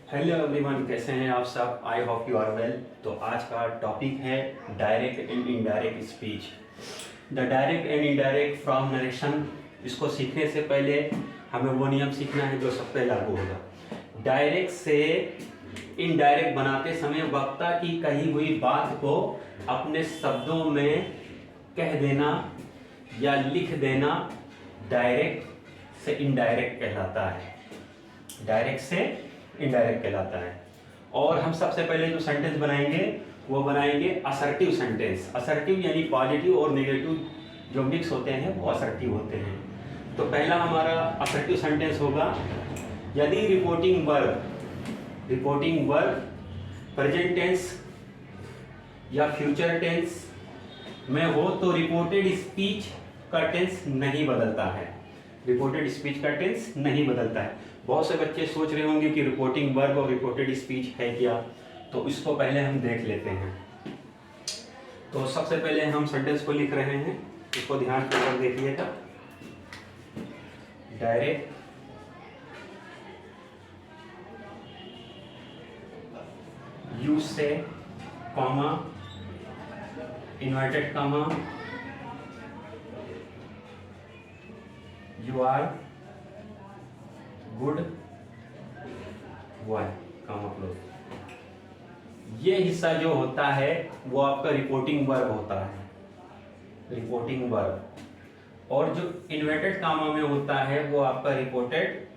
Hello everyone, कैसे हैं आप सब। I hope you are well. तो आज का टॉपिक है direct and indirect speech. The direct and indirect from narration. इसको सीखने से पहले हमें वो नियम सीखना है जो सब पे लागू होगा। डायरेक्ट से इनडायरेक्ट बनाते समय वक्ता की कही हुई बात को अपने शब्दों में कह देना या लिख देना डायरेक्ट से इनडायरेक्ट कहलाता है। डायरेक्ट से इनडायरेक्ट कहलाता है। और हम सबसे पहले जो सेंटेंस बनाएंगे वो बनाएंगे असर्टिव सेंटेंस। असर्टिव यानी पॉजिटिव और नेगेटिव जो मिक्स होते हैं वो असर्टिव होते हैं। तो पहला हमारा असर्टिव सेंटेंस होगा, यदि रिपोर्टिंग वर्ब प्रेजेंट टेंस या फ्यूचर टेंस में हो तो रिपोर्टेड स्पीच का टेंस नहीं बदलता है। रिपोर्टेड स्पीच का टेंस नहीं बदलता है। बहुत से बच्चे सोच रहे होंगे कि रिपोर्टिंग वर्ब और रिपोर्टेड स्पीच है क्या, तो इसको पहले हम देख लेते हैं। तो सबसे पहले हम सेंटेंस को लिख रहे हैं, इसको ध्यान से देखिएगा। डायरेक्ट यूज से comma inverted comma you are good boy comma close. ये हिस्सा जो होता है वो आपका रिपोर्टिंग वर्ब होता है, रिपोर्टिंग वर्ब। और जो इन्वर्टेड कॉमा में होता है वो आपका रिपोर्टेड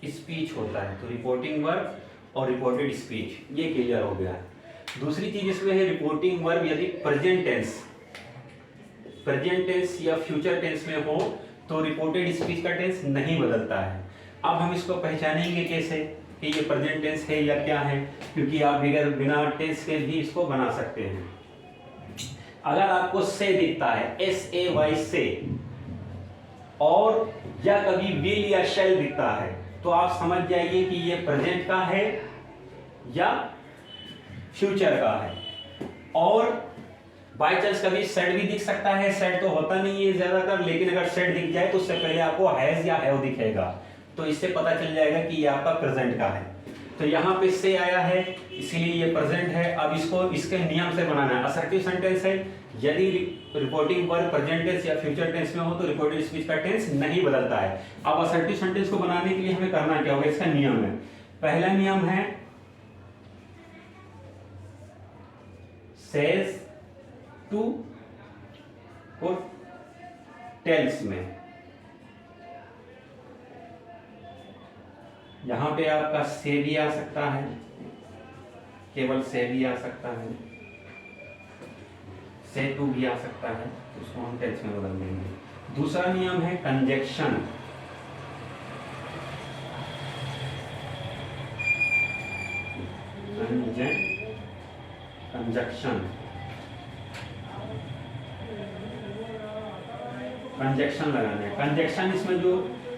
स्पीच होता है। तो रिपोर्टिंग वर्ब और रिपोर्टेड स्पीच ये क्लियर हो गया। दूसरी चीज इसमें है रिपोर्टिंग वर्ब यदि प्रेजेंट टेंस या फ्यूचर टेंस में हो तो रिपोर्टेड स्पीच का टेंस नहीं बदलता है। अब हम इसको पहचानेंगे कैसे कि ये प्रेजेंट टेंस है या क्या है, क्योंकि आप बिना टेंस के भी इसको बना सकते हैं। अगर आपको से दिखता है SAY से, और या कभी विल या शैल दिखता है तो आप समझ जाइए कि ये प्रेजेंट का है या फ्यूचर का है। और बाय चांस कभी सेड भी दिख सकता है। सेड तो होता नहीं है ज्यादातर, लेकिन अगर सेड दिख जाए तो उससे पहले आपको हैज या हैव दिखेगा, तो इससे पता चल जाएगा कि ये आपका प्रेजेंट का है। तो यहाँ पे से आया है इसीलिए ये प्रेजेंट है। अब इसको इसके नियम से बनाना है। असर्टिव सेंटेंस है, यदि रिपोर्टिंग वर्ब प्रेजेंट टेंस या फ्यूचर टेंस में हो तो रिपोर्टेड स्पीच का टेंस नहीं बदलता है। अब असर्टिव सेंटेंस को बनाने के लिए हमें करना क्या होगा, इसका नियम है। पहला नियम है सेज टू और टेल्स में। यहां पे आपका से भी आ सकता है, केवल से भी आ सकता है, से टू भी आ सकता है, उसको हम टेल्स में बदल देंगे। दूसरा नियम है कंजक्शन। कंजक्शन लगाना है। कंजक्शन इसमें जो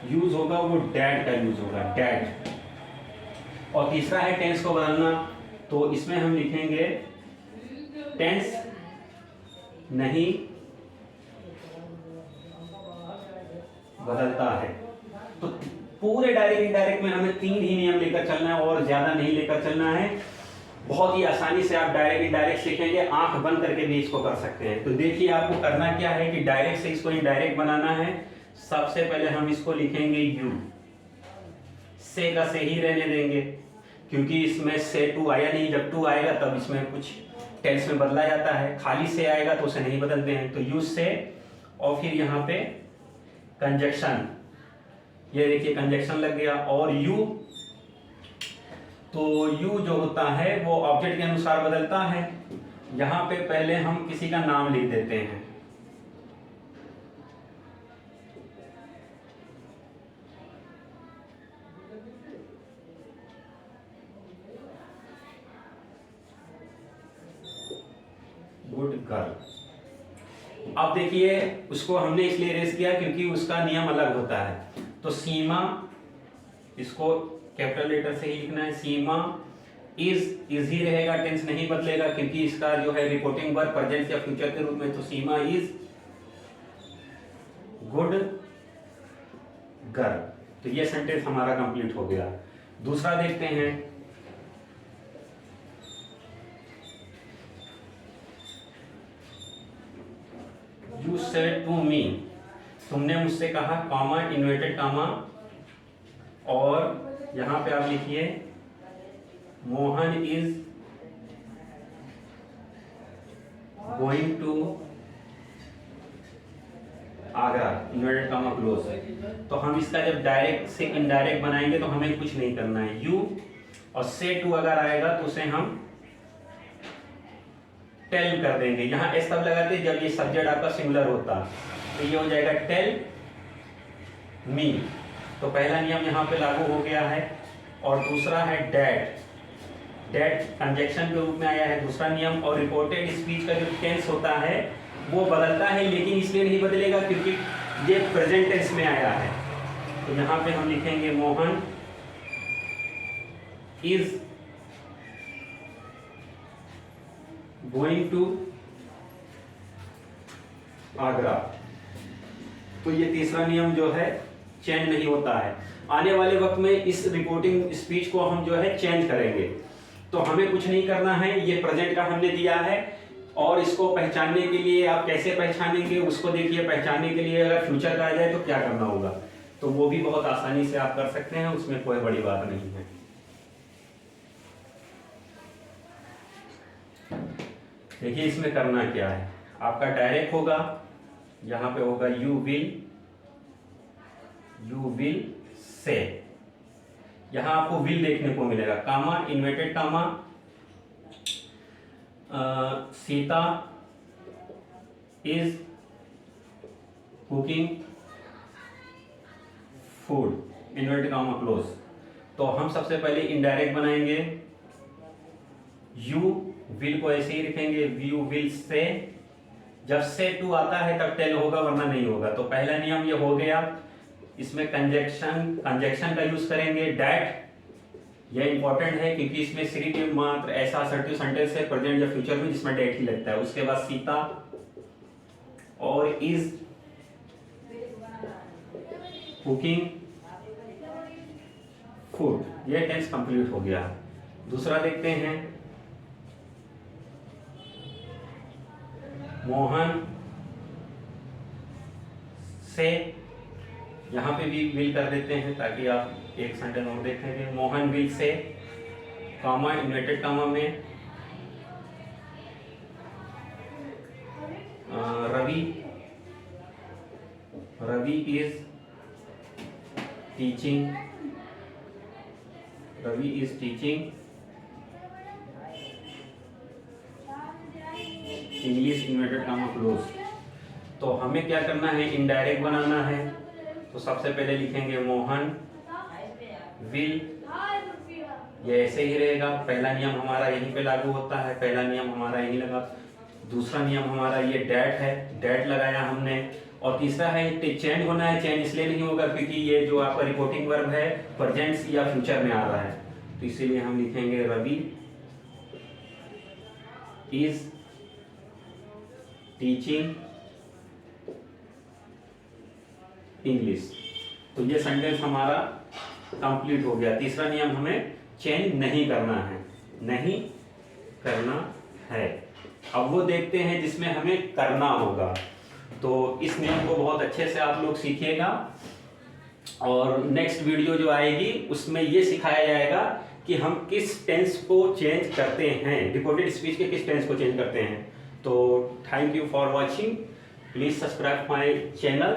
यूज होगा वो डैट का यूज होगा, डैट। और तीसरा है टेंस को बदलना। तो इसमें हम लिखेंगे टेंस नहीं बदलता है। तो पूरे डायरेक्ट इनडायरेक्ट में हमें 3 ही नियम लेकर चलना है और ज्यादा नहीं लेकर चलना है। बहुत ही आसानी से आप डायरेक्ट इनडायरेक्ट सीखेंगे, आंख बंद करके भी इसको कर सकते हैं। तो देखिए आपको करना क्या है कि डायरेक्ट से इसको इनडायरेक्ट बनाना है। सबसे पहले हम इसको लिखेंगे यू, से का से ही रहने देंगे क्योंकि इसमें से टू आया नहीं। जब टू आएगा तब इसमें कुछ टेंस में बदला जाता है। खाली से आएगा तो उसे नहीं बदलते हैं। तो यू से, और फिर यहाँ पे कंजक्शन, ये देखिए कंजक्शन लग गया। और यू, तो यू जो होता है वो ऑब्जेक्ट के अनुसार बदलता है। यहां पे पहले हम किसी का नाम लिख देते हैं। Good girl. अब देखिए उसको हमने इसलिए रेस किया क्योंकि उसका नियम अलग होता है। तो सीमा, इसको कैपिटल लेटर से ही लिखना है। सीमा इज ही रहेगा, टेंस नहीं बदलेगा क्योंकि इसका जो है रिपोर्टिंग वर्ब प्रेजेंट या फ्यूचर के रूप में। तो सीमा इज गुड गर्ल। तो ये सेंटेंस हमारा कंप्लीट हो गया। दूसरा देखते हैं, यू सेड टू मी, तुमने मुझसे कहा, कॉमा इन्वर्टेड कॉमा, और यहां पे आप लिखिए Mohan is going to Agra, inverted comma close. तो हम इसका जब डायरेक्ट से इनडायरेक्ट बनाएंगे तो हमें कुछ नहीं करना है, यू और से टू अगर आएगा तो उसे हम टेल कर देंगे। यहाँ एस तब लगाते जब ये सब्जेक्ट आपका सिंगुलर होता, तो ये हो जाएगा टेल मी। तो पहला नियम यहाँ पे लागू हो गया है। और दूसरा है डैट, डैट कंजक्शन के रूप में आया है दूसरा नियम। और रिपोर्टेड स्पीच का जो टेंस होता है वो बदलता है, लेकिन इसलिए नहीं बदलेगा क्योंकि ये प्रेजेंट टेंस में आया है। तो यहाँ पे हम लिखेंगे Mohan is going to Agra. तो ये तीसरा नियम जो है चेंज नहीं होता है। आने वाले वक्त में इस रिपोर्टिंग स्पीच को हम जो है चेंज करेंगे, तो हमें कुछ नहीं करना है। ये प्रेजेंट का हमने दिया है, और इसको पहचानने के लिए आप कैसे पहचानेंगे उसको देखिए। पहचानने के लिए अगर फ्यूचर का आ जाए तो क्या करना होगा, तो वो भी बहुत आसानी से आप कर सकते हैं, उसमें कोई बड़ी बात नहीं है। देखिए इसमें करना क्या है, आपका डायरेक्ट होगा, यहाँ पे होगा यू विल से। यहाँ आपको विल देखने को मिलेगा, comma inverted comma, Sita is cooking food, inverted comma close. तो हम सबसे पहले इनडायरेक्ट बनाएंगे, यू विल को ऐसे ही लिखेंगे, यू विल से। जब से टू आता है तब टेल होगा, वरना नहीं होगा। तो पहला नियम ये हो गया। इसमें कंजक्शन का यूज करेंगे, डैट। यह इंपॉर्टेंट है क्योंकि इसमें सिर्फ मात्र ऐसा असर्टिव सेंटेंस है प्रेजेंट या फ्यूचर में जिसमें डेट ही लगता है। उसके बाद सीता और इज कुकिंग फूड, यह टेंस कंप्लीट हो गया। दूसरा देखते हैं, मोहन से, यहाँ पे भी विल कर देते हैं ताकि आप एक सेंटेंस और देखेंगे। Mohan will say, comma inverted comma में, Ravi is teaching English inverted comma close. तो हमें क्या करना है, इनडायरेक्ट बनाना है। तो सबसे पहले लिखेंगे मोहन विल, ये ऐसे ही रहेगा। पहला नियम हमारा यहीं पे लागू होता है, पहला नियम हमारा यहीं लगा। दूसरा नियम हमारा ये डैट है, डैट लगाया हमने। और तीसरा है चेंज होना है, चेंज इसलिए नहीं होगा क्योंकि ये जो आपका रिपोर्टिंग वर्ब है प्रेजेंट या फ्यूचर में आ रहा है, तो इसीलिए हम लिखेंगे रवि इज टीचिंग इंग्लिश। तो ये सेंटेंस हमारा कंप्लीट हो गया। तीसरा नियम हमें चेंज नहीं करना है। अब वो देखते हैं जिसमें हमें करना होगा। तो इस नियम को बहुत अच्छे से आप लोग सीखिएगा, और नेक्स्ट वीडियो जो आएगी उसमें ये सिखाया जाएगा कि हम किस टेंस को चेंज करते हैं, रिपोर्टेड स्पीच के किस टेंस को चेंज करते हैं। तो thank you for watching, please subscribe my channel.